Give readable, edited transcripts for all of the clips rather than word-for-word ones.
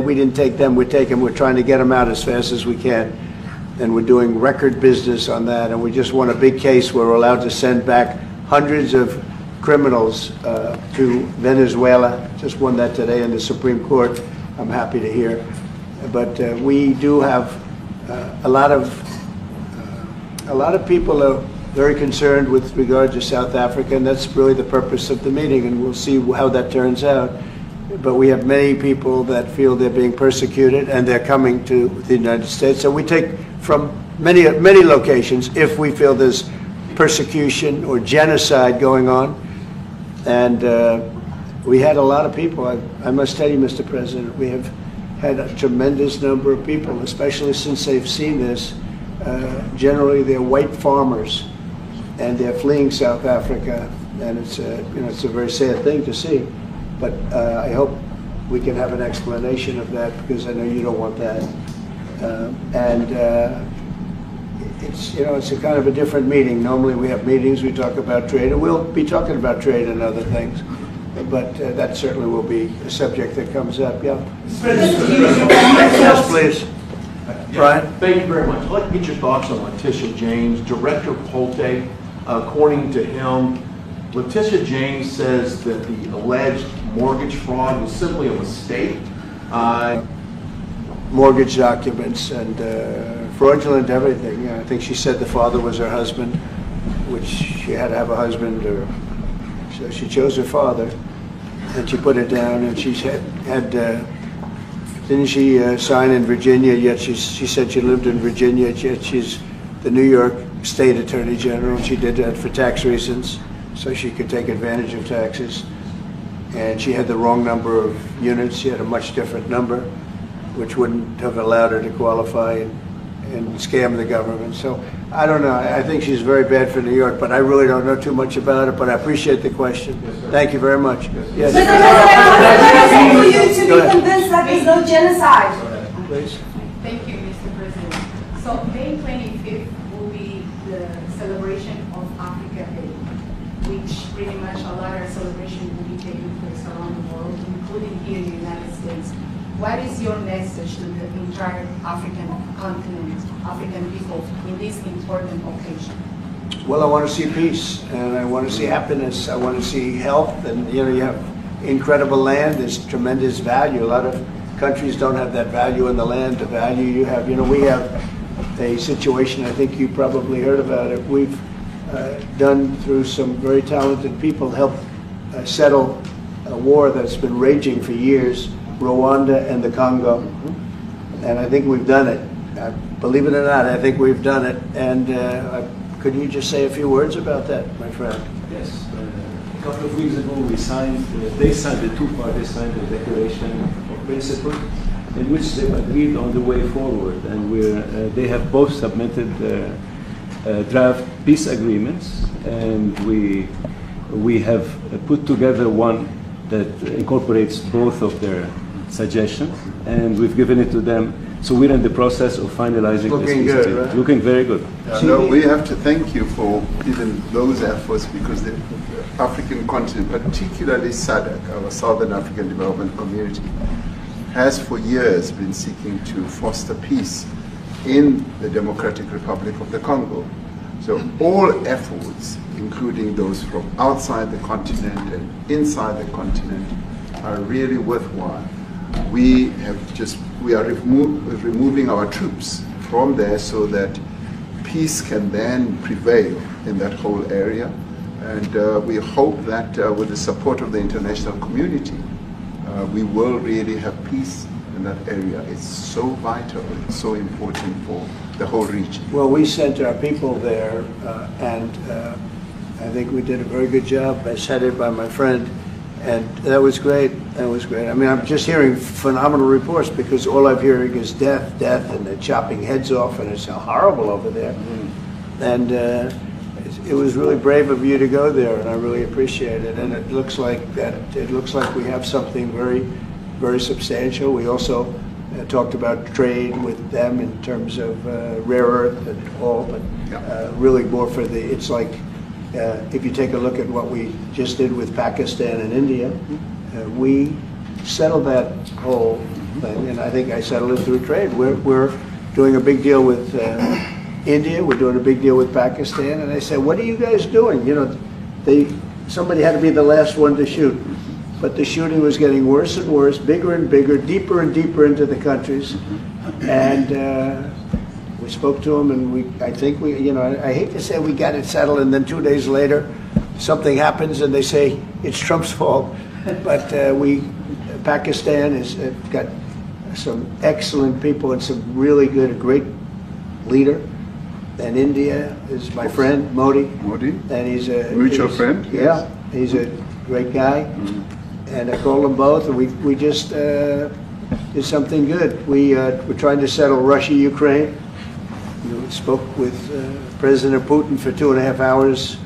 We didn't take them, we're taking, we're trying to get them out as fast as we can. And we're doing record business on that. And we just won a big case where we're allowed to send back hundreds of criminals to Venezuela. Just won that today in the Supreme Court. I'm happy to hear. But we do have a lot of people are very concerned with regard to South Africa, and that's really the purpose of the meeting, and we'll see how that turns out. But we have many people that feel they're being persecuted, and they're coming to the United States. So we take from many locations if we feel there's persecution or genocide going on. And we had a lot of people. I must tell you, Mr. President, we have had a tremendous number of people, especially since they've seen this. Generally, they're white farmers, and they're fleeing South Africa, and it's it's a very sad thing to see. But I hope we can have an explanation of that, because I know you don't want that. It's a kind of a different meeting. Normally we have meetings, we talk about trade, and we'll be talking about trade and other things. But that certainly will be a subject that comes up. Yeah. Yes, please. Brian? Thank you very much. I'd like to get your thoughts on Leticia James, Director Polte. According to him, Leticia James says that the alleged mortgage fraud was simply a mistake. Mortgage documents and fraudulent everything. Yeah, I think she said the father was her husband, which she had to have a husband, so she chose her father, and she put it down. And she had didn't she sign in Virginia? Yet she said she lived in Virginia. Yet she's the New York State Attorney General. She did that for tax reasons, so she could take advantage of taxes. And she had the wrong number of units. She had a much different number, which wouldn't have allowed her to qualify and scam the government. So I don't know. I think she's very bad for New York, but I really don't know too much about it. But I appreciate the question. Yes, thank you very much. Yes. Mr. President, for you to be convinced that there's no genocide. Please. Thank you, Mr. President. So May 25th will be the celebration of Africa Day, which pretty much a lot of celebration will be taking place around the world, including here in the United States. What is your message to the entire African continent, African people, in this important occasion? Well, I want to see peace, and I want to see happiness. I want to see health, and you have incredible land. There's tremendous value. A lot of countries don't have that value in the land. The value you have. We have a situation. I think you probably heard about it. We've done through some very talented people, helped settle a war that's been raging for years. Rwanda and the Congo, and I think we've done it. Believe it or not, I think we've done it. And could you just say a few words about that, my friend? Yes. A couple of weeks ago, we signed. The two parties signed a declaration of principle, in which they agreed on the way forward, and they have both submitted draft peace agreements, and we have put together one that incorporates both of their suggestions, and we've given it to them. So we're in the process of finalizing Looking this. good, right? Looking very good. No, we have to thank you for even those efforts, because the African continent, particularly SADC, our Southern African Development Community, has for years been seeking to foster peace in the Democratic Republic of the Congo. So all efforts, including those from outside the continent and inside the continent, are really worthwhile. We are removing our troops from there so that peace can then prevail in that whole area. And we hope that with the support of the international community, we will really have peace in that area. It's so vital, it's so important for the whole region. Well, we sent our people there, and I think we did a very good job, as headed by my friend, and that was great. That was great. I mean, I'm just hearing phenomenal reports, because all I'm hearing is death, and they're chopping heads off, and it's horrible over there. And it was really brave of you to go there, and I really appreciate it. And it looks like we have something very, very substantial. We also talked about trade with them in terms of rare earth and all, but really more for it's like, if you take a look at what we just did with Pakistan and India, we settled that whole thing, and I think I settled it through trade. We're doing a big deal with India. We're doing a big deal with Pakistan, and I said, "What are you guys doing?" You know, somebody had to be the last one to shoot, but the shooting was getting worse and worse, bigger and bigger, deeper and deeper into the countries, and we spoke to them, and I think you know, I hate to say we got it settled, and then 2 days later, something happens, and they say it's Trump's fault, but Pakistan has got some excellent people and some really good, a great leader. And India is my friend, Modi. And he's a mutual friend. Yeah, he's a great guy. And I called them both, and we just did something good. We're trying to settle Russia, Ukraine. We spoke with President Putin for 2.5 hours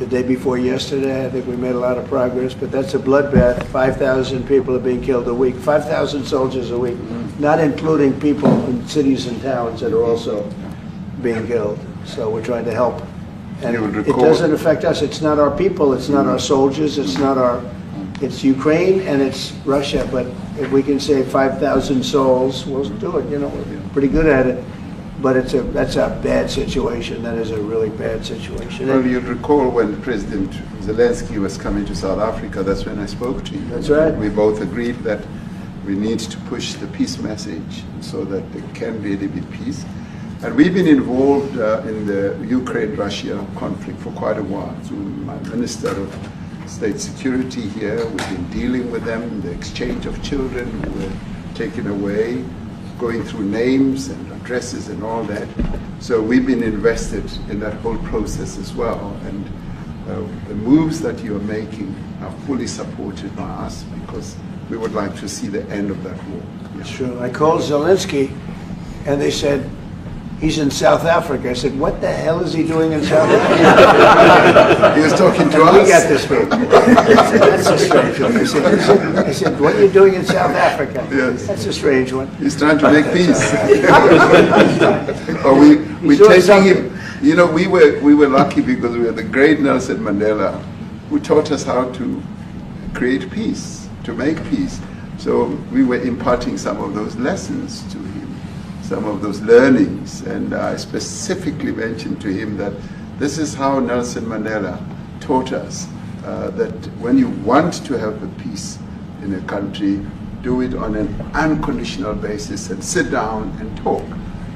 the day before yesterday. I think we made a lot of progress, but that's a bloodbath. 5,000 people are being killed a week, 5,000 soldiers a week, not including people in cities and towns that are also being killed. So we're trying to help. And it doesn't affect us. It's not our people. It's not our soldiers. It's Ukraine and it's Russia. But if we can save 5,000 souls, we'll do it. You know, we're pretty good at it. But that's a bad situation. That is a really bad situation. Well, you'd recall when President Zelensky was coming to South Africa, that's when I spoke to you. That's right. We both agreed that we need to push the peace message so that there can really be peace. And we've been involved in the Ukraine-Russia conflict for quite a while. Through my Minister of State Security here, we've been dealing with them, the exchange of children who were taken away, going through names and addresses and all that. So we've been invested in that whole process as well. And the moves that you're making are fully supported by us because we would like to see the end of that war. It's true. I called Zelensky, and they said, he's in South Africa. I said, what the hell is he doing in South Africa? He was talking to us. We got this big. That's a strange one. I said, what are you doing in South Africa? Yes. That's a strange one. He's trying to make peace. Or we're taking him. You know, we were lucky because we had the great Nelson Mandela who taught us how to create peace, to make peace. So we were imparting some of those lessons to him, some of those learnings. And I specifically mentioned to him that this is how Nelson Mandela taught us that when you want to have a peace in a country, do it on an unconditional basis and sit down and talk.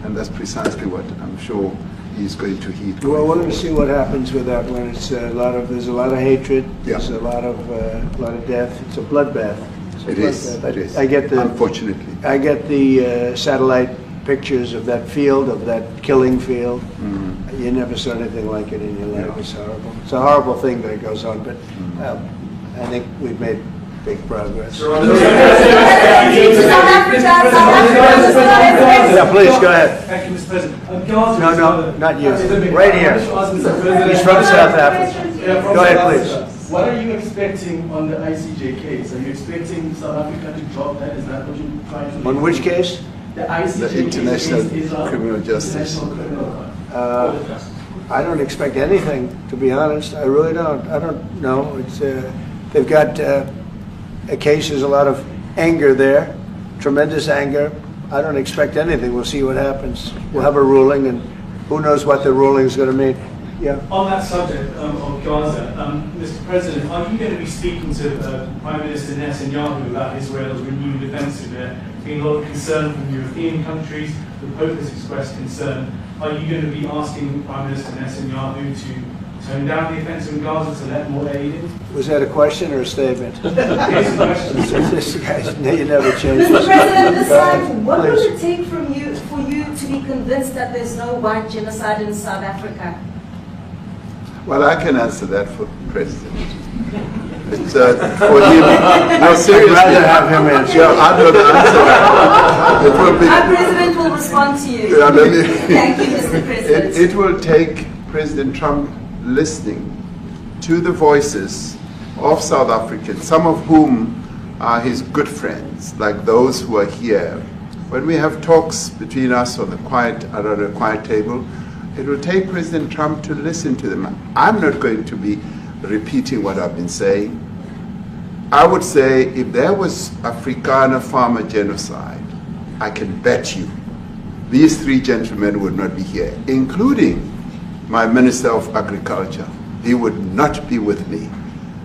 And that's precisely what I'm sure he's going to heed. Well, I wanted to see what happens with that when it's there's a lot of hatred, there's a lot of death. It's a bloodbath. It is. I get the, unfortunately. I get the satellite pictures of that field, of that killing field. You never saw anything like it in your life. It's horrible. It's a horrible thing that goes on, but I think we've made big progress. Yeah, please, go ahead. Thank you, Mr. President. No, not you. Right here. He's from South Africa. Go ahead, please. What are you expecting on the ICJ case? Are you expecting South Africa to drop that? Is that what you're trying to do? On which case? The ICJ The International case is Criminal Justice. International Criminal I don't expect anything, to be honest. I really don't. I don't know. It's they've got a case. There's a lot of anger there, tremendous anger. I don't expect anything. We'll see what happens. We'll have a ruling, and who knows what the ruling is going to mean. Yeah. On that subject of Gaza, Mr. President, are you going to be speaking to Prime Minister Netanyahu about Israel's renewed offensive? There's been a lot of concern from European countries. The Pope has expressed concern. Are you going to be asking Prime Minister Netanyahu to tone down the offensive in Gaza to let more aid in? Was that a question or a statement? It's a question. This guy's, you never change. Mr. President, this time, what will Please. it take for you to be convinced that there's no white genocide in South Africa? Well, I can answer that for the President. It's, for him, no, seriously. I'd rather have him answer. Yeah, I'm going to answer that. It will be, Our President will respond to you. Yeah, let me- Thank you, Mr. President. it will take President Trump listening to the voices of South Africans, some of whom are his good friends, like those who are here. When we have talks between us on the quiet table, it will take President Trump to listen to them. I'm not going to be repeating what I've been saying. I would say if there was Afrikaner farmer genocide, I can bet you these three gentlemen would not be here, including my Minister of Agriculture. He would not be with me.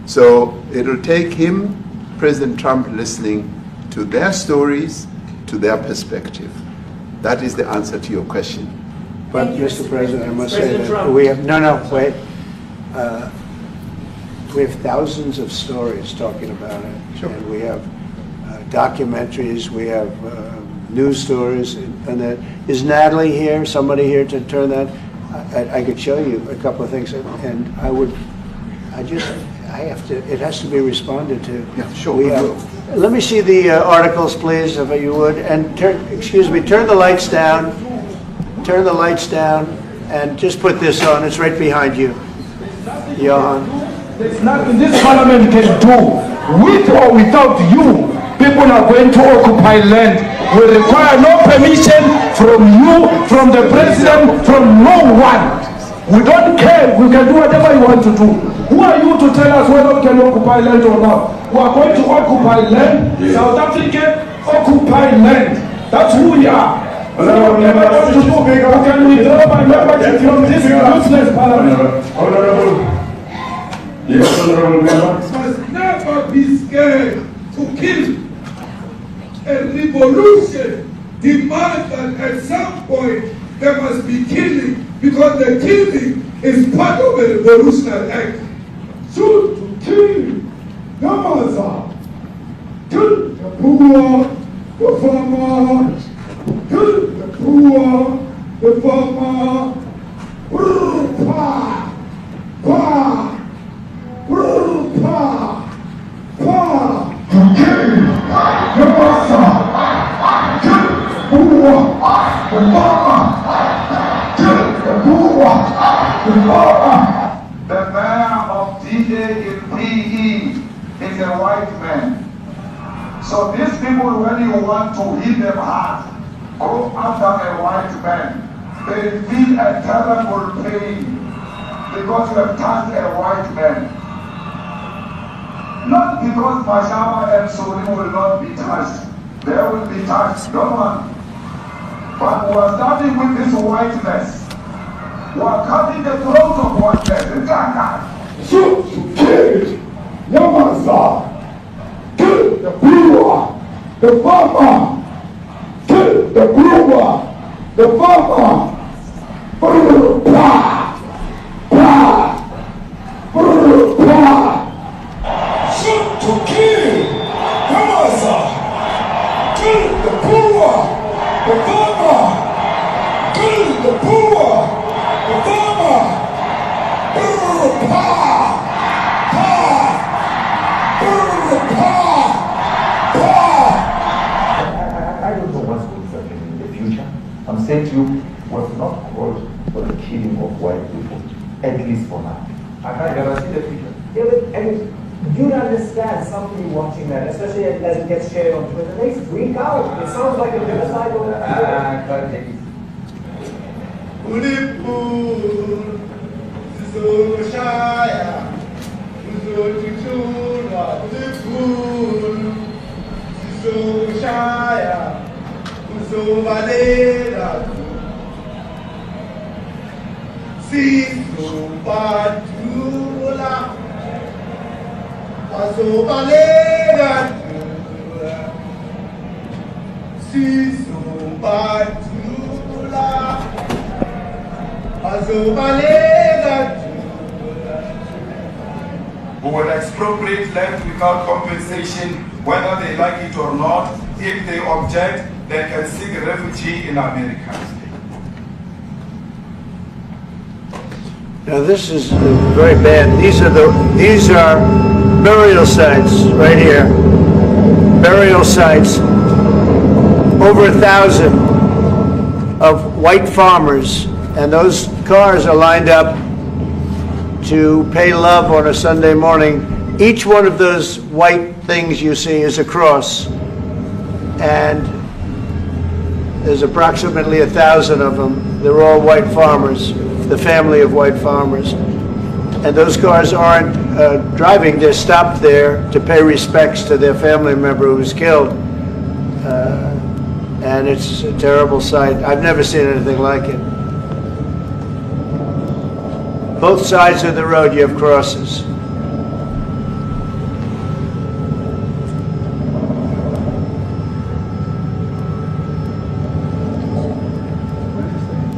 So it'll take him, President Trump, listening to their stories, to their perspective. That is the answer to your question. But, Mr. President, I must say that we have, wait. We have thousands of stories talking about it. Sure. And we have documentaries, we have news stories. And is Natalie here, somebody here to turn that? I could show you a couple of things. And it has to be responded to. Yeah, sure. Let me see the articles, please, if you would. And turn the lights down. Turn the lights down and just put this on. It's right behind you, Johan. There's nothing this parliament can do. With or without you, people are going to occupy land. We require no permission from you, from the president, from no one. We don't care. We can do whatever you want to do. Who are you to tell us whether we can occupy land or not? We are going to occupy land. Yeah. South Africa occupy land. That's who we are. So can withdraw my membership from this useless parliament. Yes, honorable member. Must never be scared to kill. A revolution demands that at some point there must be killing, because the killing is part of a revolutionary act. Shoot to kill. Namaza. Kill the poor, the farmer. Kill the poor, the farmer. Pa, pa. The man of D-Day in PE is a white man. So these people, when you want to hit them hard, go after a white man. They feel a terrible pain because you have touched a white man. Not because Mashaba and Suri will not be touched. They will be touched, no one. But we are starting with this whiteness. We are cutting the throat of whiteness. Shoot to kill. Yamaza. Kill the brewer, the farmer. Kill the brewer, the farmer. Shoot to kill. Yamaza. Kill the brewer, the farmer. Kill the brewer, the farmer. I don't know what's going to happen in the future. I'm saying to you, we have not called for the killing of white people, at least for now. I can't guarantee the future. Yeah, but, I mean, you'd understand somebody watching that, especially as it gets shared on Twitter. They freak out. It sounds like a genocide over there. Who will expropriate land without compensation, whether they like it or not. If they object, they can seek refugee in America. Now this is very bad. These are burial sites right here. Burial sites. Over 1,000 of white farmers, and those cars are lined up to pay love on a Sunday morning. Each one of those white things you see is a cross, and there's approximately 1,000 of them. They're all white farmers, the family of white farmers. and those cars aren't driving, they're stopped there to pay respects to their family member who was killed. And it's a terrible sight. I've never seen anything like it. Both sides of the road you have crosses.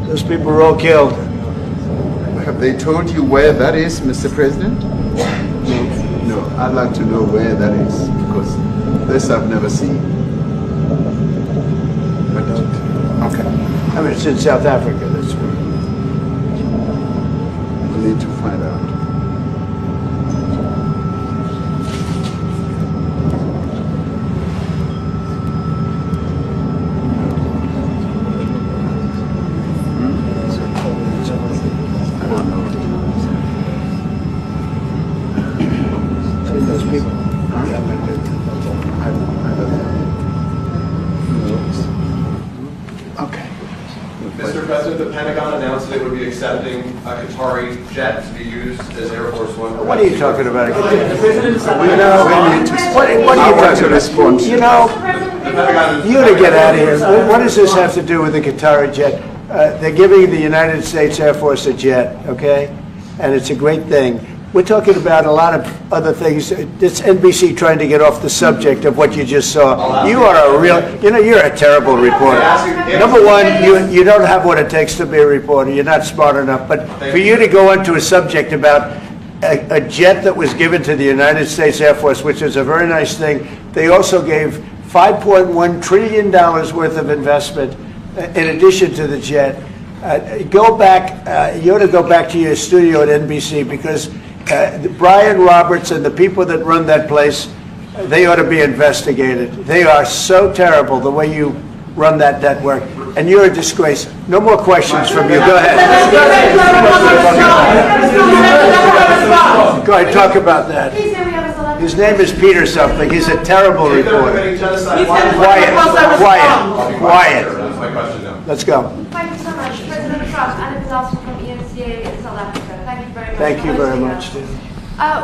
Those people were all killed. Have they told you where that is, Mr. President? No, I'd like to know where that is, because this I've never seen. But, okay. I mean, it's in South Africa, that's where. We need to find out. Mr. President, the Pentagon announced that it would be accepting a Qatari jet to be used as Air Force One. What are you talking about? What are you talking about? You know, you to get out of here. What does this have to do with the Qatari jet? They're giving the United States Air Force a jet, okay? And it's a great thing. We're talking about a lot of other things. It's NBC trying to get off the subject of what you just saw. You are a real, you know, you're a terrible reporter. Number one, you don't have what it takes to be a reporter. You're not smart enough. But for you to go into a subject about a jet that was given to the United States Air Force, which is a very nice thing, they also gave $5.1 trillion worth of investment in addition to the jet. Go back, you ought to go back to your studio at NBC, because Brian Roberts and the people that run that place, they ought to be investigated. They are so terrible the way you run that network, and you're a disgrace. No more questions from you. Go ahead. Go ahead, talk about that. His name is Peter something. He's a terrible reporter. Quiet. That's my question now. Let's go. Thank you so much. President Trump, Anna Pizarro from ENCA in South Africa. Thank you very much. Thank you very much, Steve.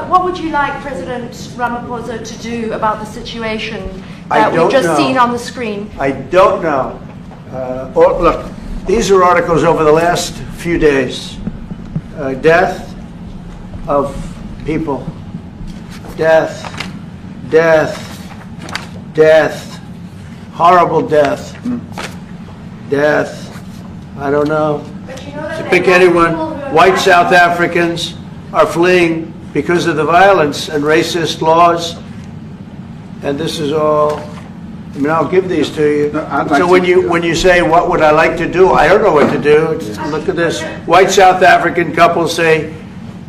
What would you like President Ramaphosa to do about the situation I that we've don't just know. seen on the screen? I don't know. Look, these are articles over the last few days. Death of people. Death. Horrible death. Death. I don't know. But you know that To there pick are anyone, people who are white South Africans are fleeing because of the violence and racist laws. And this is all, I mean, I'll give these to you. No, I'd like So to- when you say, what would I like to do? I don't know what to do. Look at this. White South African couples say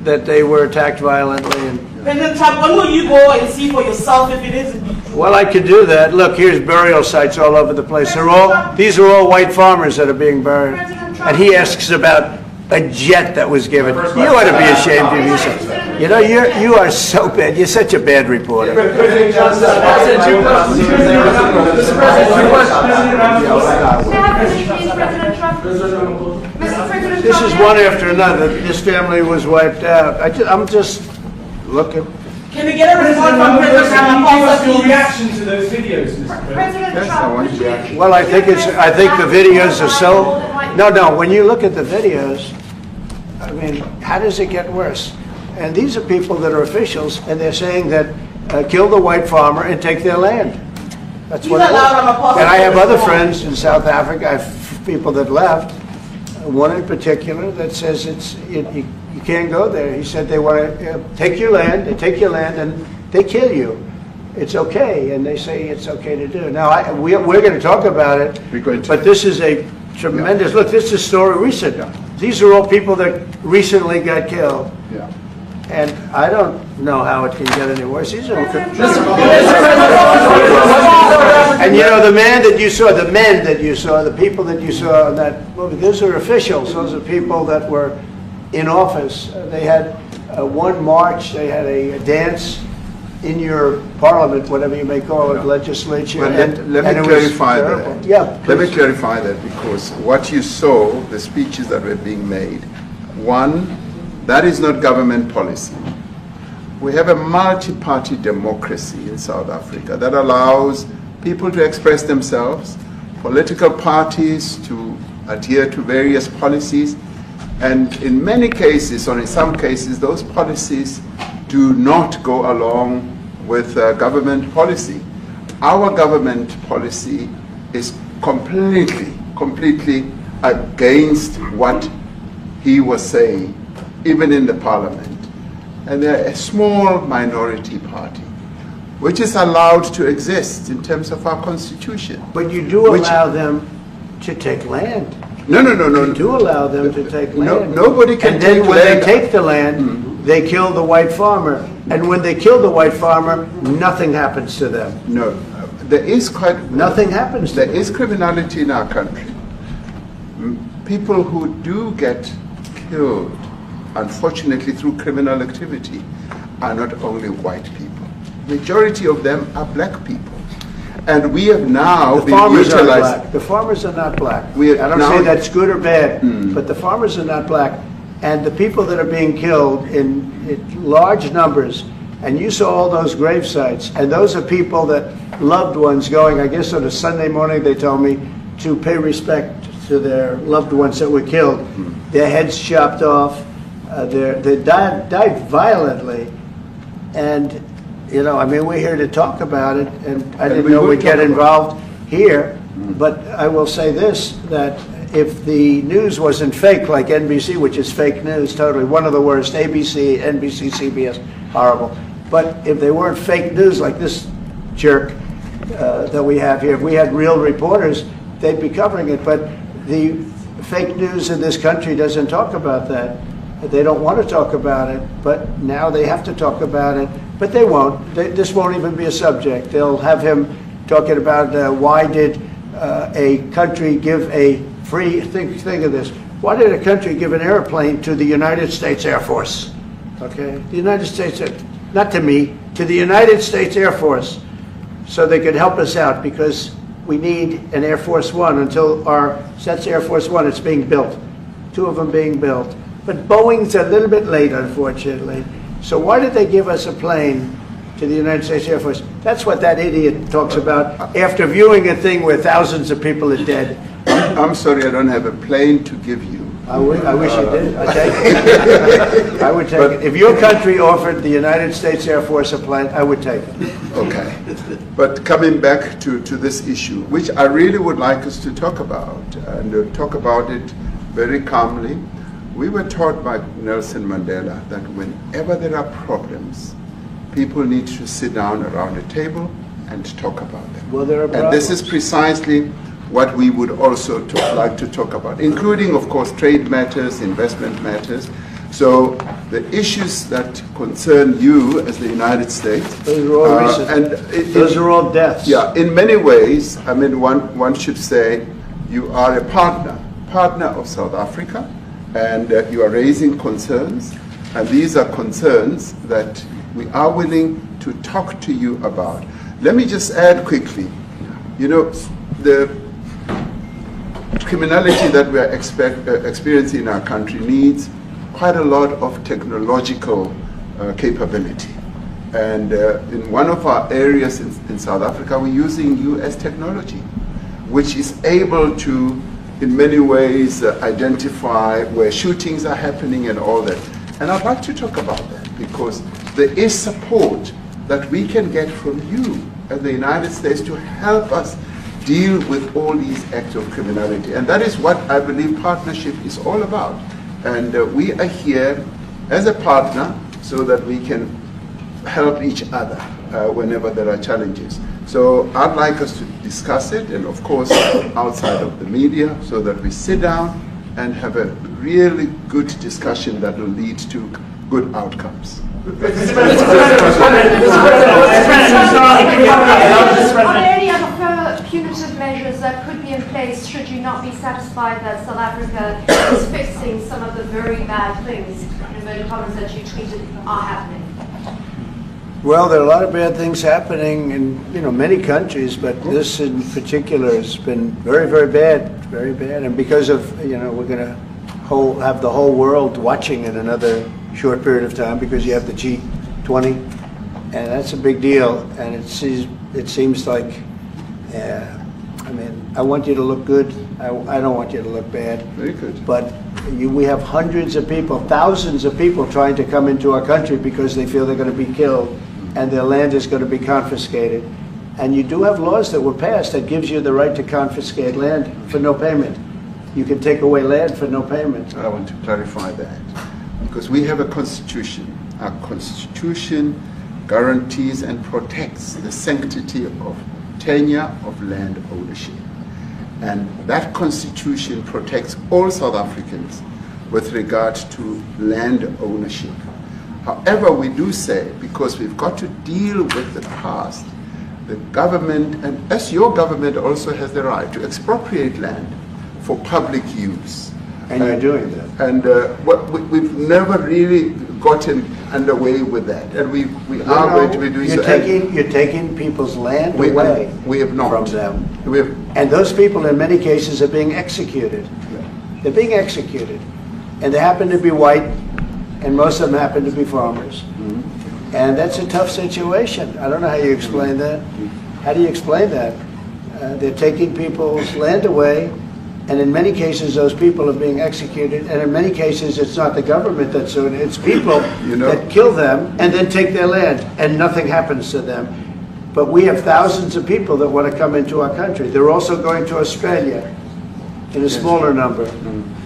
that they were attacked violently. And, President Trump, when will you go and see for yourself if it is indeed true? well, I could do that. Look, here's burial sites all over the place. These are all white farmers that are being buried. And he asks about a jet that was given. You ought to be ashamed of yourself. You know, you are so bad. You're such a bad reporter. This is one after another. This family was wiped out. I'm just looking. Can we get a report from President Ramaphosa, What's your please? reaction to those videos, Mr. President? Yes, I want you. Well, I think the videos are so. No. When you look at the videos, I mean, how does it get worse? And these are people that are officials, and they're saying that kill the white farmer and take their land. That's what it was. And I have other friends in South Africa. I have people that left. One in particular that says you can't go there. He said they want to take your land, they take your land, and they kill you. It's okay, and they say it's okay to do. Now, we're going to talk about it, but this is a tremendous, look, this is a story recent. These are all people that recently got killed. Yeah. And I don't know how it can get any worse. These are and you know, the men that you saw, the people that you saw in that movie, those are officials. Those are people that were in office. They had one march, they had a dance in your parliament, whatever you may call it, legislature. Well, let me clarify that. Yeah, let me clarify that, because what you saw, the speeches that were being made, one That is not government policy. We have a multi-party democracy in South Africa that allows people to express themselves, political parties to adhere to various policies, and in many cases, or in some cases, those policies do not go along with government policy. Our government policy is completely against what he was saying, even in the parliament. And they're a small minority party, which is allowed to exist in terms of our constitution. But you do allow them to take land. No. You do allow them to take land. Nobody can and take then when land. they take the land, they kill the white farmer. And when they kill the white farmer, nothing happens to them. No, there is nothing happens to them. There is criminality in our country. People who do get killed, unfortunately through criminal activity, are not only white people. Majority of them are black people. And we have now The been farmers are utilized. black. The farmers are not black. We I don't now- say that's good or bad, but the farmers are not black. And the people that are being killed in large numbers, and you saw all those grave sites, and those are people that loved ones going, I guess on a Sunday morning, they told me, to pay respect to their loved ones that were killed. Their heads chopped off. They died violently. And, you know, I mean, we're here to talk about it, and I didn't know we'd get involved here. But I will say this, that if the news wasn't fake, like NBC, which is fake news, totally, one of the worst, ABC, NBC, CBS, horrible. But if they weren't fake news like this jerk that we have here, if we had real reporters, they'd be covering it. But the fake news in this country doesn't talk about that. They don't want to talk about it, but now they have to talk about it. But they won't. This won't even be a subject. They'll have him talking about why did a country give a free, think of this, why did a country give an airplane to the United States Air Force? Okay, the United States, not to me, to the United States Air Force, so they could help us out, because we need an Air Force One until that's Air Force One, it's being built. 2 of them being built. But Boeing's a little bit late, unfortunately. So why did they give us a plane to the United States Air Force? That's what that idiot talks about after viewing a thing where thousands of people are dead. I'm sorry, I don't have a plane to give you. I wish you did. I'd take it. I would take it. If your country offered the United States Air Force a plane, I would take it. Okay. But coming back to this issue, which I really would like us to talk about, and talk about it very calmly. We were taught by Nelson Mandela that whenever there are problems, people need to sit down around a table and talk about them. Well, there are problems. And this is precisely what we would also like to talk about, including, of course, trade matters, investment matters. So the issues that concern you as the United States. Those are all recent. Those are all deaths. Yeah, in many ways, I mean, one should say you are a partner of South Africa, and you are raising concerns, and these are concerns that we are willing to talk to you about. Let me just add quickly, you know, the criminality that we are experiencing in our country needs quite a lot of technological capability. And in one of our areas in South Africa, we're using US technology, which is able to, in many ways, identify where shootings are happening and all that. And I'd like to talk about that, because there is support that we can get from you as the United States to help us deal with all these acts of criminality. And that is what I believe partnership is all about. And we are here as a partner so that we can help each other whenever there are challenges. So I'd like us to discuss it, and of course outside of the media, so that we sit down and have a really good discussion that will lead to good outcomes. Are there any other further punitive measures that could be in place should you not be satisfied that South Africa is fixing some of the very bad things, in inverted commas, that you tweeted are happening? Well, there are a lot of bad things happening in many countries, but this in particular has been very, very bad, and because of we're going to have the whole world watching in another short period of time, because you have the G20, and that's a big deal. And it seems like, I mean, I want you to look good. I don't want you to look bad. Very good. But we have hundreds of people, thousands of people trying to come into our country because they feel they're going to be killed and their land is going to be confiscated. And you do have laws that were passed that gives you the right to confiscate land for no payment. You can take away land for no payment. I want to clarify that, because we have a constitution. Our constitution guarantees and protects the sanctity of tenure of land ownership. And that constitution protects all South Africans with regard to land ownership. However, we do say, because we've got to deal with the past, the government, and as your government also has the right to expropriate land for public use. And you're doing that. And we've never really gotten underway with that. And we are going to be doing so. You're taking people's land away we have not. from them. And those people in many cases are being executed. They're being executed. And they happen to be white, and most of them happen to be farmers. And that's a tough situation. I don't know how you explain that. How do you explain that? They're taking people's land away, and in many cases those people are being executed, and in many cases it's not the government that's doing it, it's people that kill them and then take their land, and nothing happens to them. But we have thousands of people that want to come into our country. They're also going to Australia in a smaller number.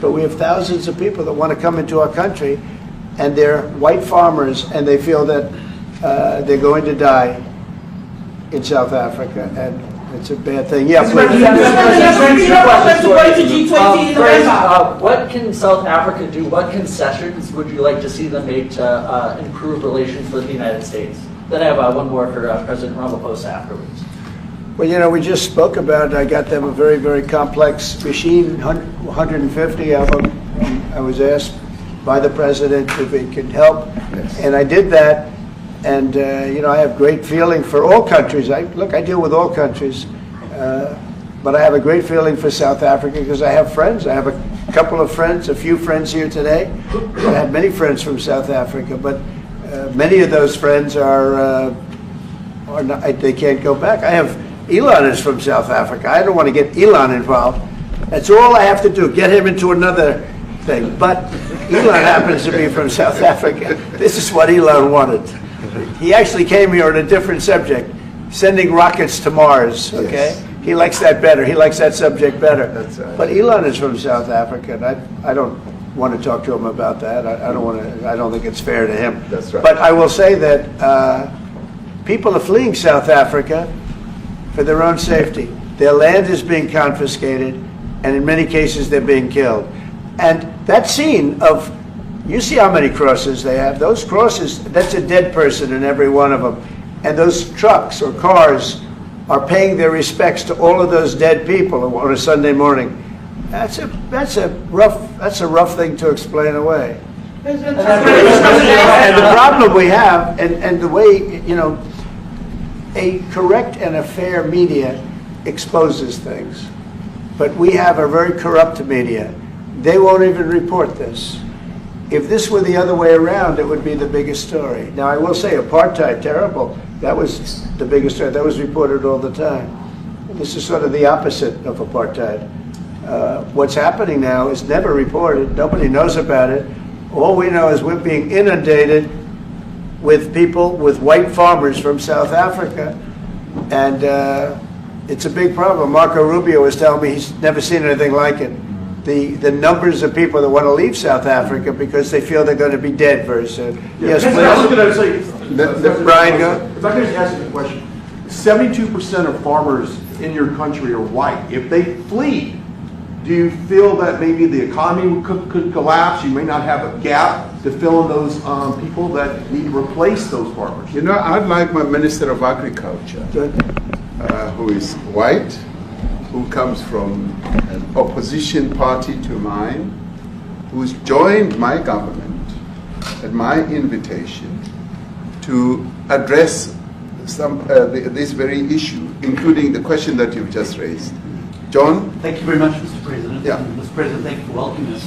But we have thousands of people that want to come into our country, and they're white farmers, and they feel that they're going to die in South Africa, and it's a bad thing. Yeah, what can South Africa do? What concessions would you like to see them make to improve relations with the United States? Then I have one more for President Ramaphosa afterwards. Well, you know, we just spoke about, I got them a very, very complex machine, 150 of them. I was asked by the president if it could help, and I did that. And you know, I have great feeling for all countries. I deal with all countries, but I have a great feeling for South Africa because I have friends. I have a couple of friends, a few friends here today. I have many friends from South Africa, but many of those friends are not, they can't go back. I have Elon is from South Africa. I don't want to get Elon involved. That's all I have to do, get him into another thing. But Elon happens to be from South Africa. This is what Elon wanted. He actually came here on a different subject, sending rockets to Mars, okay? Yes. He likes that better. He likes that subject better. That's right. But Elon is from South Africa, and I don't want to talk to him about that. I don't think it's fair to him. That's right. But I will say that people are fleeing South Africa for their own safety. Their land is being confiscated, and in many cases they're being killed. And that scene of, you see how many crosses they have. Those crosses, that's a dead person in every one of them. And those trucks or cars are paying their respects to all of those dead people on a Sunday morning. That's a rough thing to explain away. And the problem we have, and the way, you know, a correct and a fair media exposes things. But we have a very corrupt media. They won't even report this. If this were the other way around, it would be the biggest story. Now, I will say apartheid, terrible. That was the biggest story. That was reported all the time. This is sort of the opposite of apartheid. What's happening now is never reported. Nobody knows about it. All we know is we're being inundated with people, with white farmers from South Africa. And it's a big problem. Marco Rubio was telling me he's never seen anything like it. The numbers of people that want to leave South Africa because they feel they're going to be dead very soon. Yes, please. I was going to say, Brian, go. If I could just ask you a question. 72% of farmers in your country are white. If they flee, do you feel that maybe the economy could collapse? You may not have a gap to fill in those people that need to replace those farmers. You know, I'd like my Minister of Agriculture, who is white, who comes from an opposition party to mine, who's joined my government at my invitation to address this very issue, including the question that you've just raised. John? Thank you very much, Mr. President. Yeah. Mr. President, thank you for welcoming us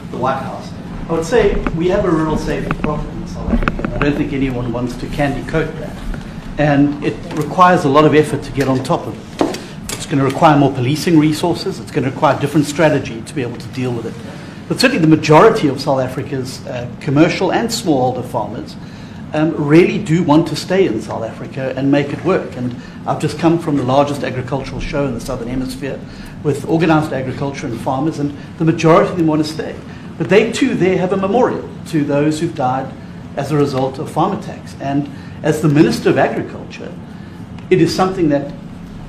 to the White House, I would say we have a rural safety problem in South Africa. I don't think anyone wants to candy coat that. And it requires a lot of effort to get on top of it. It's going to require more policing resources. It's going to require a different strategy to be able to deal with it. But certainly the majority of South Africa's commercial and smallholder farmers really do want to stay in South Africa and make it work. And I've just come from the largest agricultural show in the Southern Hemisphere with organized agriculture and farmers, and the majority of them want to stay. But they too there have a memorial to those who've died as a result of farm attacks. And as the Minister of Agriculture, it is something that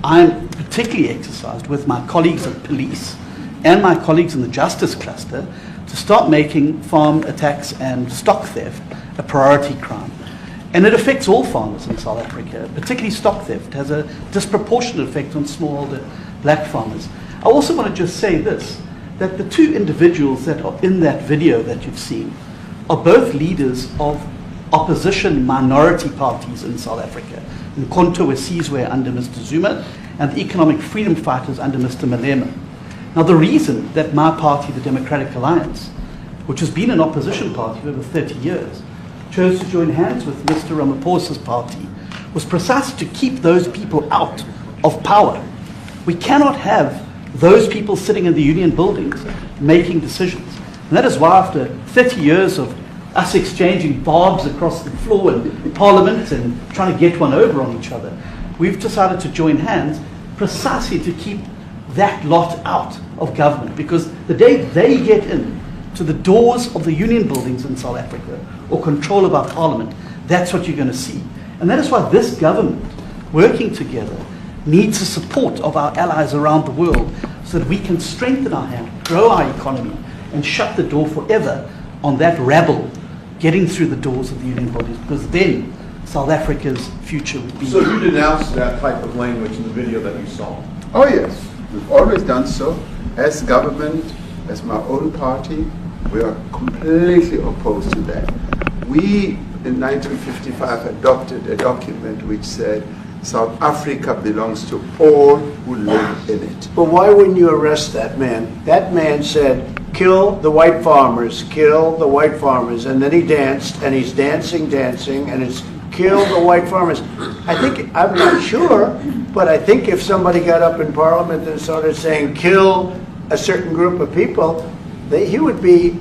I'm particularly exercised with my colleagues at police and my colleagues in the justice cluster to start making farm attacks and stock theft a priority crime. And it affects all farmers in South Africa, particularly stock theft. It has a disproportionate effect on smallholder black farmers. I also want to just say this, that the two individuals that are in that video that you've seen are both leaders of opposition minority parties in South Africa. Umkhonto we Sizwe under Mr. Zuma and the Economic Freedom Fighters under Mr. Malema. Now the reason that my party, the Democratic Alliance, which has been an opposition party for over 30 years, chose to join hands with Mr. Ramaphosa's party was precisely to keep those people out of power. We cannot have those people sitting in the union buildings making decisions. And that is why after 30 years of us exchanging barbs across the floor in Parliament and trying to get one over on each other, we've decided to join hands precisely to keep that lot out of government. Because the day they get in to the doors of the union buildings in South Africa or control of our Parliament, that's what you're going to see. And that is why this government, working together, needs the support of our allies around the world so that we can strengthen our hand, grow our economy, and shut the door forever on that rabble getting through the doors of the union bodies, because then South Africa's future would be... So you denounced that type of language in the video that you saw? Oh yes, we've always done so. As government, as my own party, we are completely opposed to that. We, in 1955, adopted a document which said South Africa belongs to all who live in it. But why wouldn't you arrest that man? That man said, kill the white farmers, kill the white farmers. And then he danced, and he's dancing, and it's kill the white farmers. I'm not sure, but I think if somebody got up in Parliament and started saying kill a certain group of people, he would be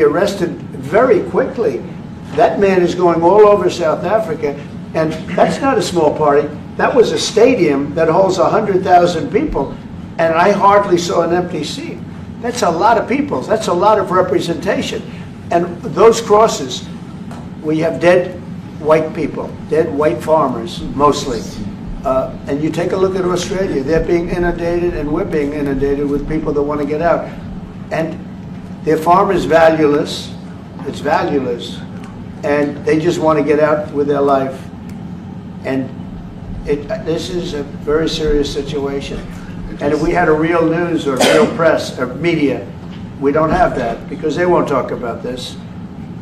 arrested very quickly. That man is going all over South Africa, and that's not a small party. That was a stadium that holds 100,000 people, and I hardly saw an empty seat. That's a lot of people. That's a lot of representation. And those crosses, we have dead white people, dead white farmers, mostly. And you take a look at Australia, they're being inundated, and we're being inundated with people that want to get out. And their farm is valueless, it's valueless, and they just want to get out with their life. And this is a very serious situation. And if we had a real news or real press or media, we don't have that, because they won't talk about this,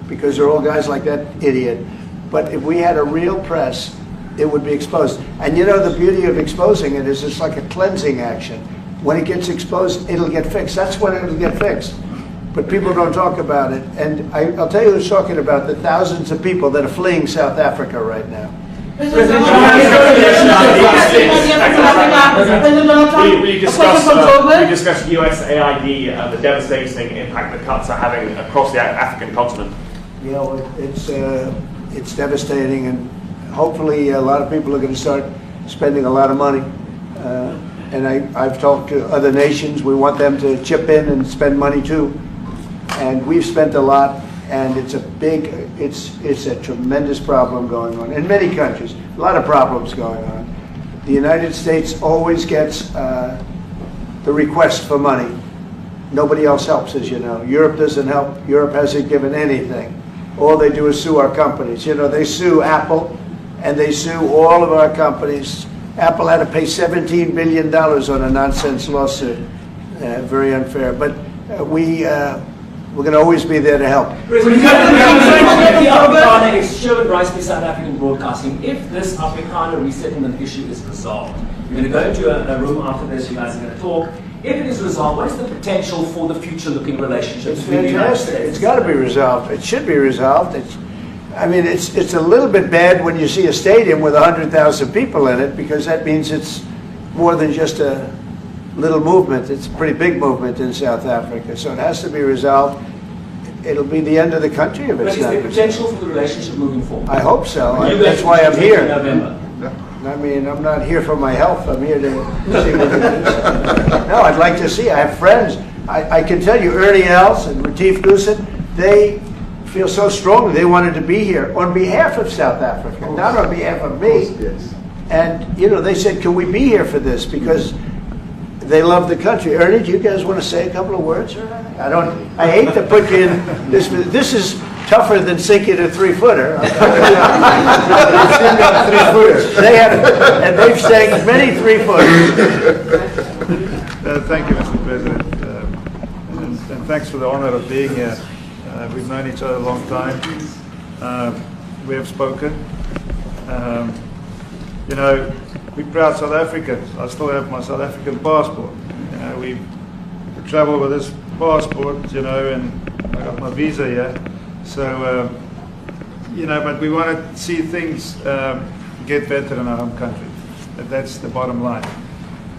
because they're all guys like that idiot. But if we had a real press, it would be exposed. And you know, the beauty of exposing it is it's like a cleansing action. When it gets exposed, it'll get fixed. That's when it'll get fixed. But people don't talk about it. And I'll tell you who's talking about the thousands of people that are fleeing South Africa right now. Will you discuss USAID and the devastating impact the cuts are having across the African continent? You know, it's devastating, and hopefully a lot of people are going to start spending a lot of money. And I've talked to other nations. We want them to chip in and spend money too. And we've spent a lot, and it's a tremendous problem going on in many countries. A lot of problems going on. The United States always gets the request for money. Nobody else helps, as you know. Europe doesn't help. Europe hasn't given anything. All they do is sue our companies. You know, they sue Apple, and they sue all of our companies. Apple had to pay $17 billion on a nonsense lawsuit. Very unfair. But we're going to always be there to help. The Afrikaner is Sherwood Rice for South African Broadcasting. If this Afrikaner resettlement issue is resolved, you're going to go into a room after this, you guys are going to talk. If it is resolved, what is the potential for the future-looking relationship between the United Fantastic. States? It's got to be resolved. It should be resolved. I mean, it's a little bit bad when you see a stadium with 100,000 people in it, because that means it's more than just a little movement. It's a pretty big movement in South Africa. So it has to be resolved. It'll be the end of the country if But it's is not there resolved. potential for the relationship moving forward? I hope so. That's why I'm here. I mean, I'm not here for my health. I'm here to see what it is. No, I'd like to see. I have friends. I can tell you, Ernie Els and Retief Goosen, they feel so strongly they wanted to be here on behalf of South Africa, not on behalf of me. And, you know, they said, can we be here for this? Because they love the country. Ernie, do you guys want to say a couple of words? I hate to put you in this. This is tougher than sinking a 3-footer. They have, and they've sank many 3-footers. Thank you, Mr. President, and thanks for the honor of being here. We've known each other a long time. We have spoken. You know, we're proud South Africans. I still have my South African passport. You know, we travel with this passport, you know, and I got my visa here. So, you know, but we want to see things get better in our home country. That's the bottom line.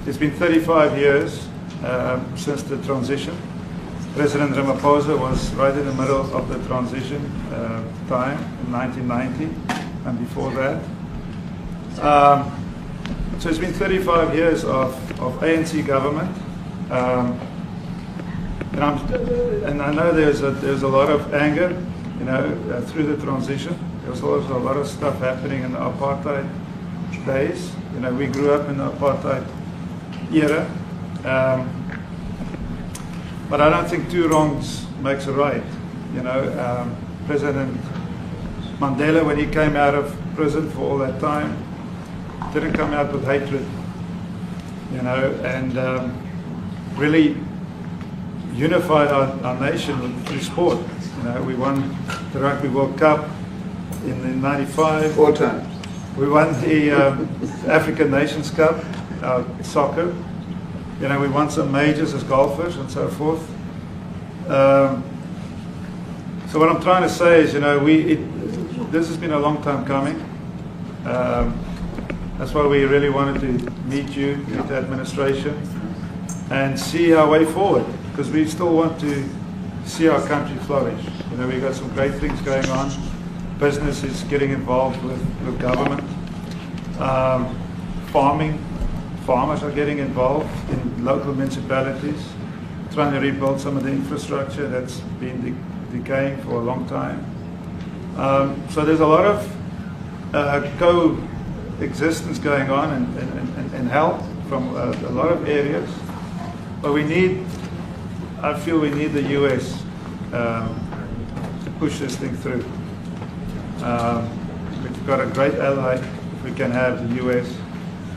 It's been 35 years since the transition. President Ramaphosa was right in the middle of the transition time in 1990 and before that. So it's been 35 years of ANC government. And I know there's a lot of anger, you know, through the transition. There was also a lot of stuff happening in the apartheid days. You know, we grew up in the apartheid era. But I don't think two wrongs makes a right. You know, President Mandela, when he came out of prison for all that time, didn't come out with hatred, you know, and really unified our nation through sport. You know, we won the Rugby World Cup in '95. 4 times. We won the African Nations Cup, soccer. You know, we won some majors as golfers and so forth. So what I'm trying to say is, you know, this has been a long time coming. That's why we really wanted to meet you, meet the administration, and see our way forward, because we still want to see our country flourish. You know, we've got some great things going on. Business is getting involved with government. Farmers are getting involved in local municipalities, trying to rebuild some of the infrastructure that's been decaying for a long time. So there's a lot of coexistence going on and help from a lot of areas. But I feel we need the US to push this thing through. We've got a great ally if we can have the US.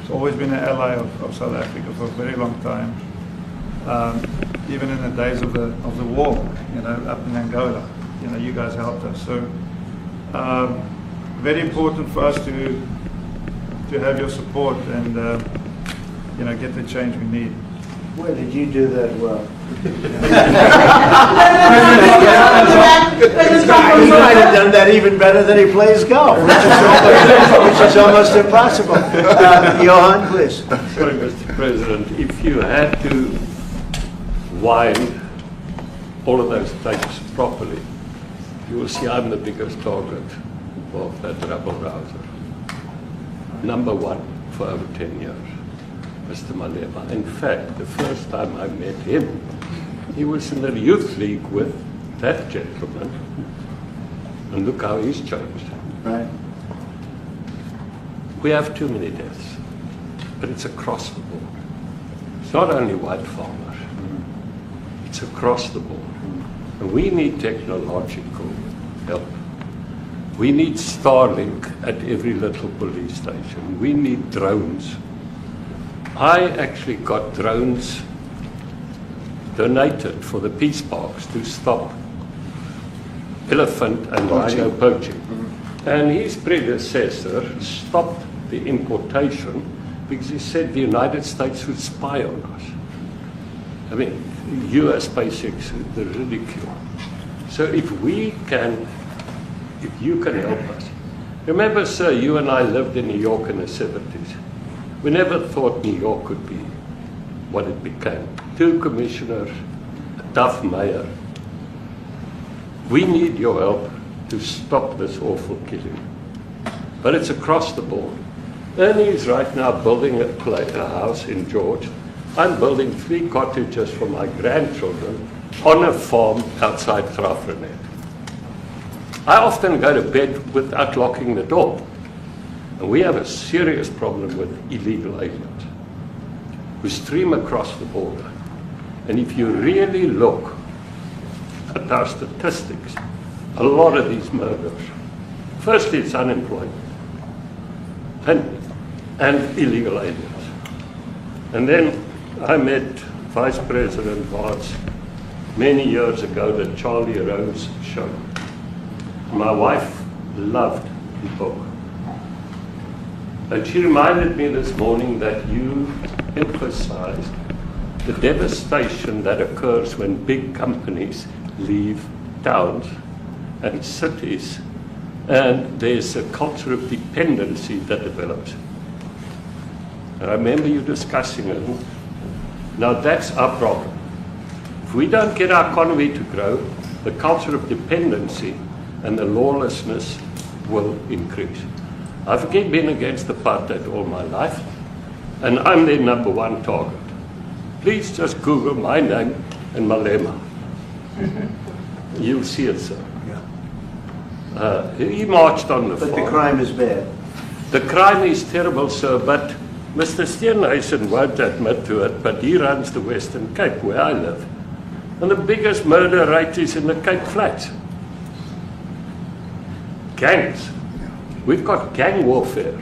It's always been an ally of South Africa for a very long time. Even in the days of the war, you know, up in Angola, you know, you guys helped us. So very important for us to have your support and you know, get the change we need. Where did you do that well? You might have done that even better than he plays golf, which is almost impossible. Johan, please. Sorry, Mr. President, if you had to wind all of those tapes properly, you will see I'm the biggest target of that rabble-rouser. Number one for over 10 years, Mr. Malema. In fact, the first time I met him, he was in the youth league with that gentleman, and look how he's changed. Right. We have too many deaths, but it's across the board. It's not only white farmers, it's across the board. And we need technological help. We need Starlink at every little police station. We need drones. I actually got drones donated for the peace parks to stop elephant and rhino poaching. And his predecessor stopped the importation because he said the United States would spy on us. I mean, US SpaceX, the ridicule. So if you can help us. Remember, sir, you and I lived in New York in the 70s. We never thought New York could be what it became. 2 commissioners, a tough mayor. We need your help to stop this awful killing. But it's across the board. Ernie is right now building a house in George. I'm building 3 cottages for my grandchildren on a farm outside Grafrenet. I often go to bed without locking the door. And we have a serious problem with illegal aliens who stream across the border. And if you really look at our statistics, a lot of these murders, firstly it's unemployment and illegal aliens. And then I met Vice President Bartz many years ago, the Charlie Rose show. My wife loved the book. And she reminded me this morning that you emphasized the devastation that occurs when big companies leave towns and cities, and there's a culture of dependency that develops. And I remember you discussing it. Now that's our problem. If we don't get our economy to grow, the culture of dependency and the lawlessness will increase. I've been against apartheid all my life, and I'm their #1 target. Please just Google my name and Malema. You'll see it, sir. He marched on the farm. But the crime is bad. The crime is terrible, sir, but Mr. Steenhuisen won't admit to it, but he runs the Western Cape, where I live. And the biggest murder rate is in the Cape Flats. Gangs. We've got gang warfare.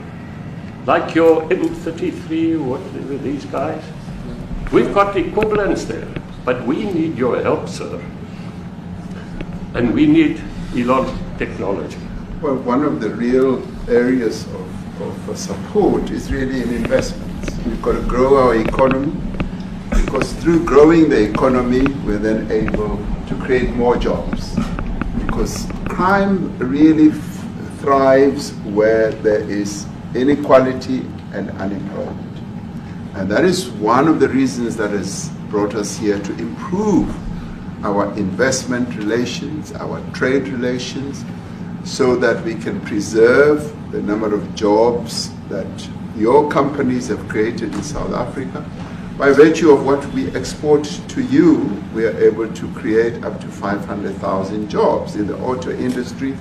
Like your M33, whatever these guys. We've got equivalents there. But we need your help, sir. And we need Elon technology. Well, one of the real areas of support is really in investments. We've got to grow our economy, because through growing the economy, we're then able to create more jobs. Because crime really thrives where there is inequality and unemployment. And that is one of the reasons that has brought us here, to improve our investment relations, our trade relations, so that we can preserve the number of jobs that your companies have created in South Africa. By virtue of what we export to you, we are able to create up to 500,000 jobs in the auto industry,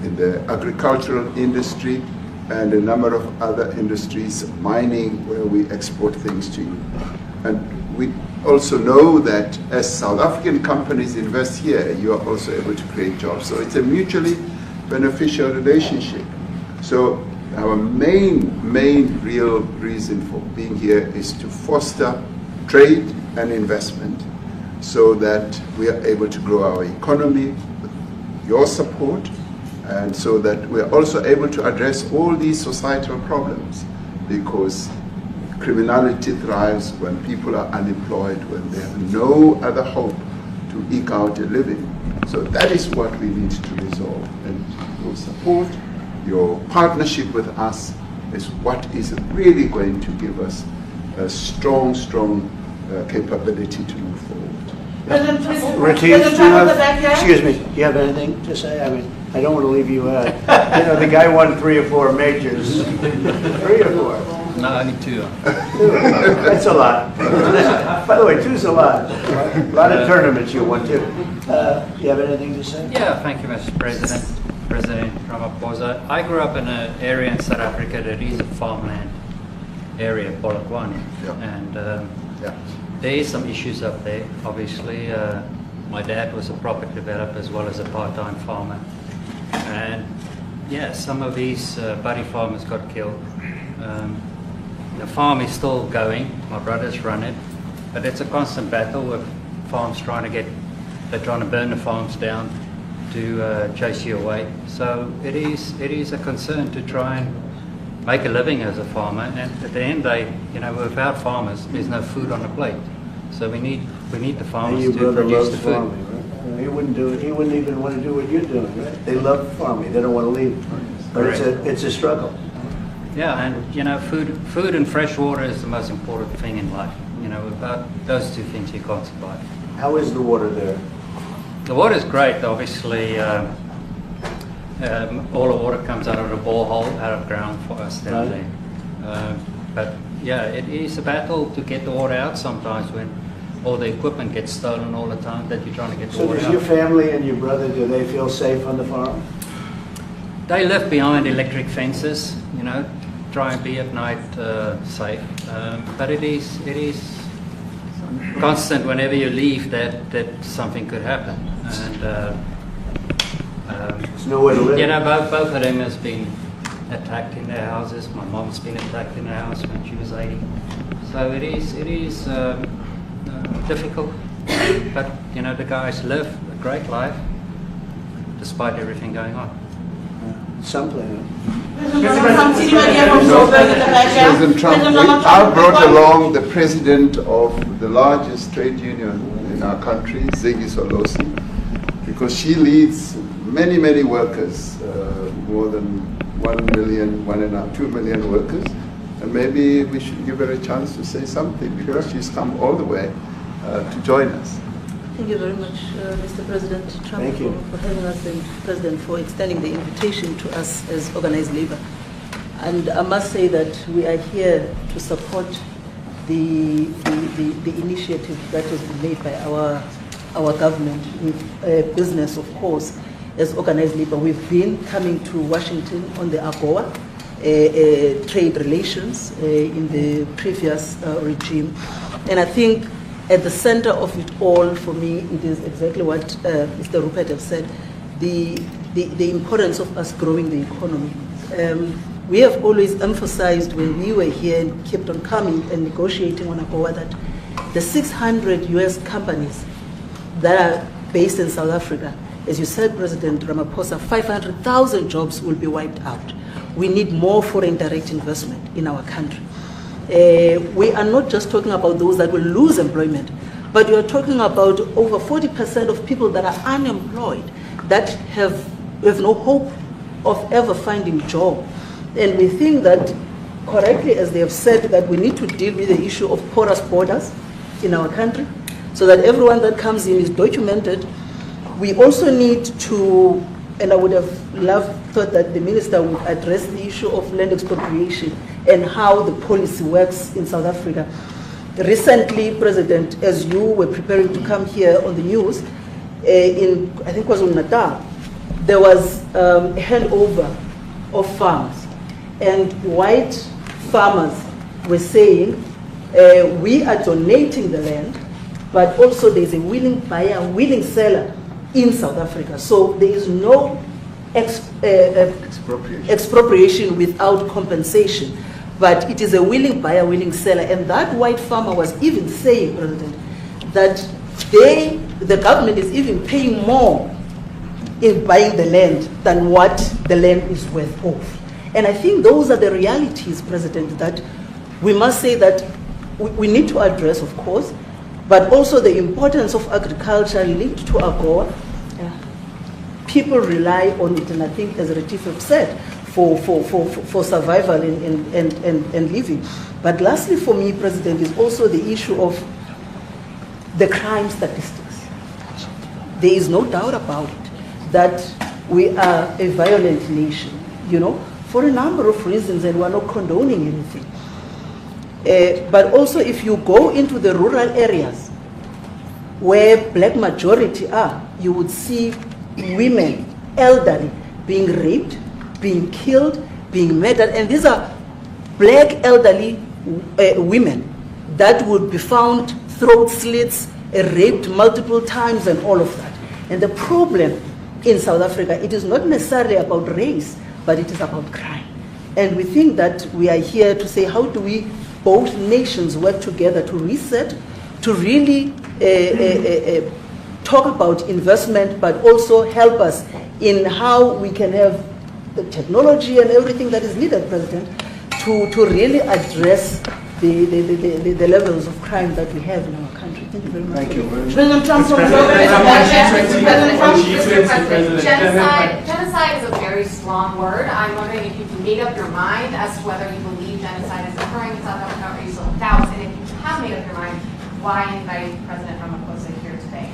in the agricultural industry, and a number of other industries, mining, where we export things to you. And we also know that as South African companies invest here, you are also able to create jobs. So it's a mutually beneficial relationship. So our main real reason for being here is to foster trade and investment, so that we are able to grow our economy with your support, and so that we are also able to address all these societal problems, because criminality thrives when people are unemployed, when they have no other hope to eke out a living. So that is what we need to resolve, and your support, your partnership with us is what is really going to give us a strong capability to move forward. President, please, Retief, excuse me, do you have anything to say? I mean, I don't want to leave you out. You know, the guy won 3 or 4 majors. 3 or 4? No, only 2. That's a lot. By the way, 2's a lot. A lot of tournaments you won too. Do you have anything to say? Yeah, thank you, Mr. President. President Ramaphosa. I grew up in an area in South Africa that is a farmland area, Polokwane. And there is some issues up there. Obviously, my dad was a property developer as well as a part-time farmer. And yeah, some of these buddy farmers got killed. The farm is still going. My brothers run it. But it's a constant battle with farms they're trying to burn the farms down to chase you away. So it is a concern to try and make a living as a farmer. And at the end of the day, you know, without farmers, there's no food on the plate. So we need the farmers Your to brother produce loves the food. farming, right? He wouldn't do it. He wouldn't even want to do what you're doing, right? They love farming. They don't want to leave. But it's a struggle. Yeah, and you know, food and fresh water is the most important thing in life. You know, without those two things, you can't survive. How is the water there? The water is great. Obviously, all the water comes out of the borehole, out of ground for us down there. But yeah, it is a battle to get the water out sometimes when all the equipment gets stolen all the time that you're trying to get the So water does out. your family and your brother, do they feel safe on the farm? They live behind electric fences, you know, try and be at night safe. But it is constant whenever you leave that something could happen. And there's nowhere to live. You know, both of them has been attacked in their houses. My mom's been attacked in her house when she was 80. So it is difficult. But you know, the guys live a great life despite everything going on. Something. President Trump, I brought along the president of the largest trade union in our country, Ziggy Solosi, because she leads many, many workers, more than 1 million, 2 million workers, and maybe we should give her a chance to say something because she's come all the way to join us. Thank you very much, Mr. President Trump, for having us, and President, for extending the invitation to us as organized labor. And I must say that we are here to support the initiative that has been made by our government with business, of course, as organized labor. We've been coming to Washington on the AGOA trade relations in the previous regime, and I think at the center of it all, for me, it is exactly what Mr. Rupert has said, the importance of us growing the economy. We have always emphasized when we were here and kept on coming and negotiating on AGOA that the 600 US companies that are based in South Africa, as you said, President Ramaphosa, 500,000 jobs will be wiped out. We need more foreign direct investment in our country. We are not just talking about those that will lose employment, but we are talking about over 40% of people that are unemployed, that have no hope of ever finding a job. And we think that, correctly, as they have said, that we need to deal with the issue of porous borders in our country, so that everyone that comes in is documented. We also need to, and I would have thought that the minister would address the issue of land expropriation and how the policy works in South Africa. Recently, President, as you were preparing to come here on the news, in, I think it was in Natal, there was a handover of farms, and white farmers were saying, we are donating the land, but also there's a willing buyer, willing seller in South Africa. So there is no expropriation without compensation, but it is a willing buyer, willing seller. And that white farmer was even saying, President, that the government is even paying more in buying the land than what the land is worth of. And I think those are the realities, President, that we must say that we need to address, of course, but also the importance of agriculture linked to AGOA. People rely on it, and I think, as Retief said, for survival and living. But lastly, for me, President, is also the issue of the crime statistics. There is no doubt about it that we are a violent nation, you know, for a number of reasons, and we're not condoning anything. But also, if you go into the rural areas where black majority are, you would see women, elderly, being raped, being killed, being murdered, and these are black elderly women that would be found throat slits, raped multiple times, and all of that. And the problem in South Africa, it is not necessarily about race, but it is about crime. And we think that we are here to say, how do we, both nations, work together to reset, to really talk about investment, but also help us in how we can have the technology and everything that is needed, President, to really address the levels of crime that we have in our country. Thank you very much. Thank you very much. President Trump, genocide is a very strong word. I'm wondering if you've made up your mind as to whether you believe genocide is occurring in South Africa, or you still have doubts, and if you have made up your mind, why invite President Ramaphosa here today?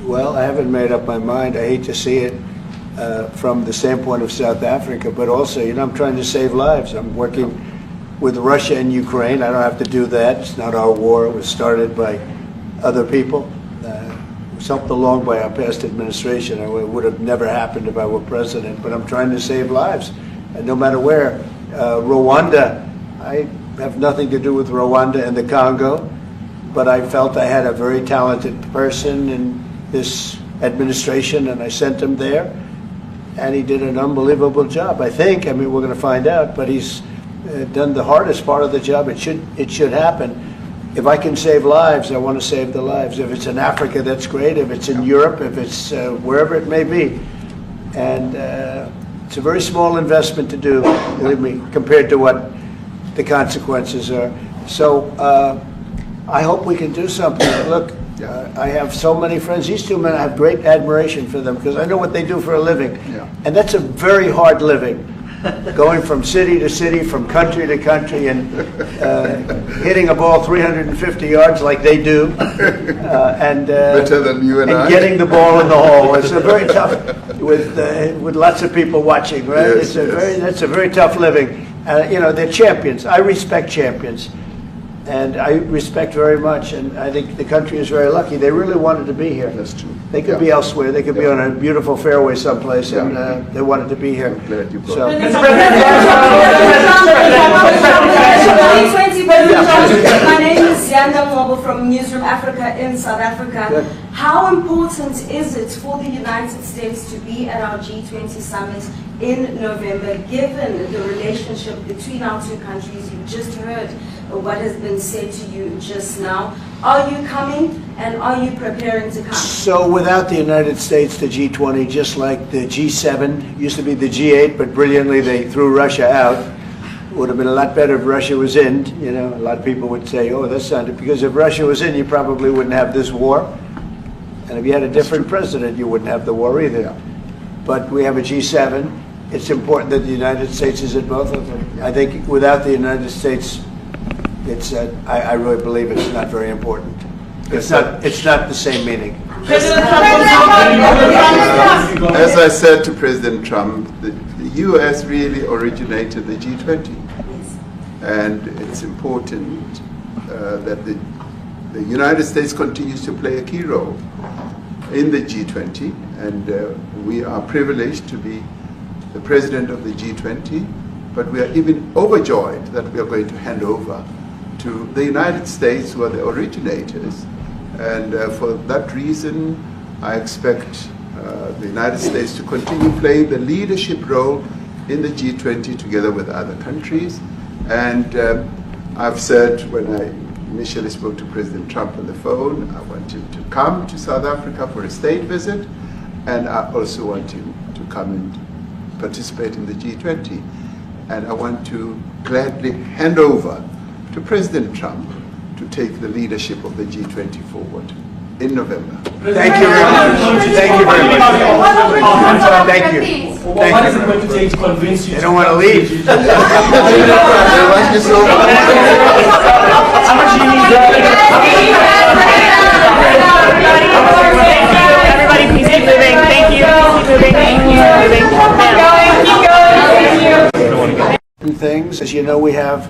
Well, I haven't made up my mind. I hate to see it from the standpoint of South Africa, but also, I'm trying to save lives. I'm working with Russia and Ukraine. I don't have to do that. It's not our war. It was started by other people. It was helped along by our past administration. It would have never happened if I were president, but I'm trying to save lives. And no matter where. Rwanda, I have nothing to do with Rwanda and the Congo, but I felt I had a very talented person in this administration, and I sent him there, and he did an unbelievable job, I think. I mean, we're going to find out, but he's done the hardest part of the job. It should happen. If I can save lives, I want to save the lives. If it's in Africa, that's great. If it's in Europe, if it's wherever it may be. And it's a very small investment to do, believe me, compared to what the consequences are. So I hope we can do something. Look, I have so many friends. These two men, I have great admiration for them because I know what they do for a living. Yeah. And that's a very hard living. Going from city to city, from country to country, and hitting a ball 350 yards like they do, and better than you and I. Getting the ball in the hole. It's a very tough, with lots of people watching, right? Yes, that's a very tough living. They're champions. I respect champions, and I respect very much. And I think the country is very lucky. They really wanted to be here. That's true. They could be elsewhere. They could be on a beautiful fairway someplace, and they wanted to be here. So. My name is Yanda Mobile from Newsroom Africa in South Africa. Good. How important is it for the United States to be at our G20 summit in November, given the relationship between our two countries? You just heard what has been said to you just now. Are you coming, and are you preparing to come? So without the United States, the G20, just like the G7, used to be the G8, but brilliantly they threw Russia out. It would have been a lot better if Russia was in. A lot of people would say, oh, that's not it. Because if Russia was in, you probably wouldn't have this war. And if you had a different president, you wouldn't have the war either. But we have a G7. It's important that the United States is in both of them. I think without the United States, I really believe it's not very important. It's not the same meaning. As I said to President Trump, the U.S. really originated the G20. And it's important that the United States continues to play a key role in the G20. And we are privileged to be the president of the G20, but we are even overjoyed that we are going to hand over to the United States, who are the originators. And for that reason, I expect the United States to continue playing the leadership role in the G20 together with other countries. And I've said when I initially spoke to President Trump on the phone, I want him to come to South Africa for a state visit, and I also want him to come and participate in the G20. And I want to gladly hand over to President Trump to take the leadership of the G20 forward in November. Thank you very much. Thank you very much. Thank you. What is it going to take to convince you? They don't want to leave. How much do you need? Everybody, please keep moving. Thank you. Keep moving. Things, as you know, we have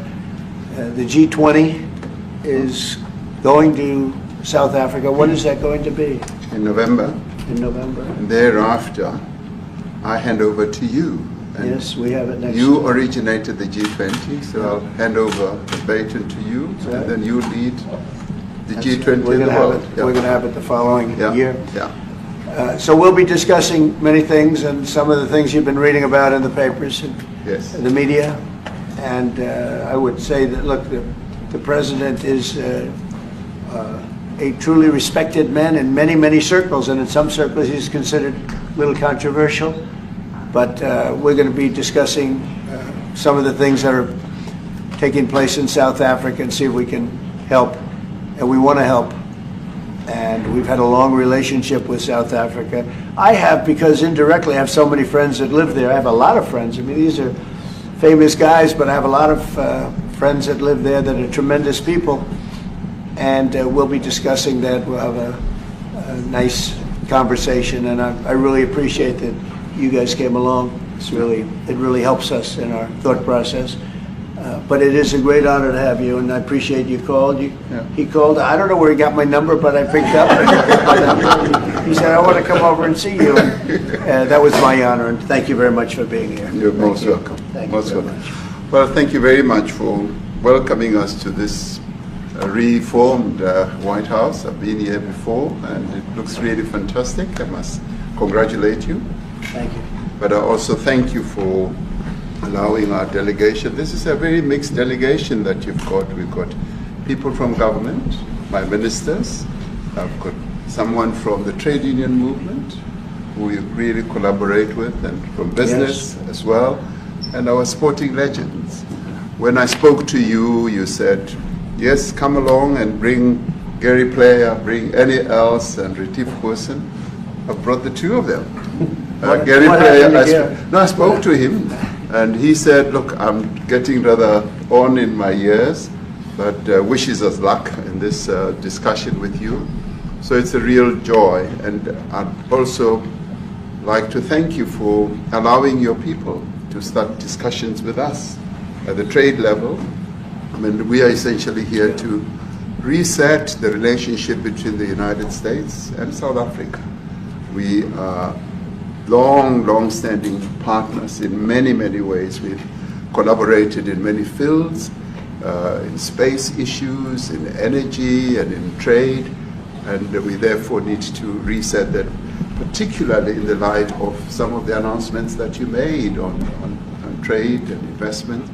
the G20 is going to South Africa. When is that going to be? In November. In November. And thereafter, I hand over to you. And yes, we have it next You time. originated the G20, so I'll hand over the baton to you, and then you lead the G20 We're in the world. We're going to have it the following year. Yeah. So we'll be discussing many things, and some of the things you've been reading about in the papers and the media. And I would say that, look, the president is a truly respected man in many, many circles, and in some circles he's considered a little controversial. But we're going to be discussing some of the things that are taking place in South Africa and see if we can help. And we want to help. And we've had a long relationship with South Africa. I have, because indirectly I have so many friends that live there. I have a lot of friends. I mean, these are famous guys, but I have a lot of friends that live there that are tremendous people. And we'll be discussing that. We'll have a nice conversation, and I really appreciate that you guys came along. It really helps us in our thought process. But it is a great honor to have you, and I appreciate you called. He called. I don't know where he got my number, but I picked up. He said, I want to come over and see you. And that was my honor, and thank you very much for being here. You're most welcome. Thank you very much. Well, thank you very much for welcoming us to this reformed White House. I've been here before, and it looks really fantastic. I must congratulate you. Thank you. But I also thank you for allowing our delegation. This is a very mixed delegation that you've got. We've got people from government, my ministers. I've got someone from the trade union movement who we really collaborate with, and from business as well, and our sporting legends. When I spoke to you, you said, yes, come along and bring Gary Player, bring any else, and Retief Hussein. I brought the two of them. Gary Player, I spoke to him, and he said, look, I'm getting rather on in my years, but wishes us luck in this discussion with you. So it's a real joy, and I'd also like to thank you for allowing your people to start discussions with us at the trade level. I mean, we are essentially here to reset the relationship between the United States and South Africa. We are long-standing partners in many, many ways. We've collaborated in many fields, in space issues, in energy, and in trade, and we therefore need to reset that, particularly in the light of some of the announcements that you made on trade and investment.